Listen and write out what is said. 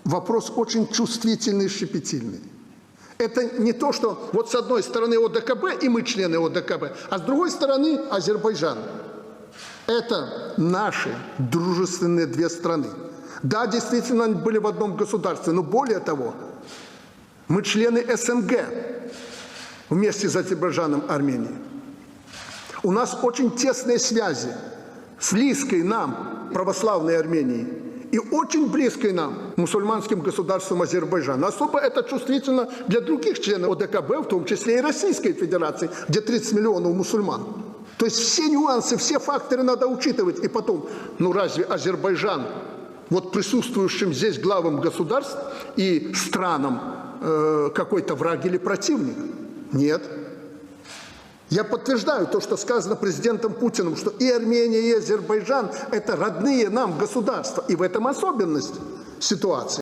вопрос очень чувствительный и щепетильный. Это не то, что вот с одной стороны ОДКБ, и мы члены ОДКБ, а с другой стороны Азербайджан. Это наши дружественные две страны. Да, действительно, они были в одном государстве, но более того, мы члены СНГ вместе с Азербайджаном и Арменией. У нас очень тесные связи с близкой нам православной Арменией и очень близкой нам мусульманским государством Азербайджан. Особо это чувствительно для других членов ОДКБ, в том числе и Российской Федерации, где 30 миллионов мусульман. То есть все нюансы, все факторы надо учитывать. И потом, ну разве Азербайджан, вот присутствующим здесь главам государств и странам, какой-то враг или противник? Нет. Я подтверждаю то, что сказано президентом Путиным, что и Армения, и Азербайджан – это родные нам государства. И в этом особенность ситуации.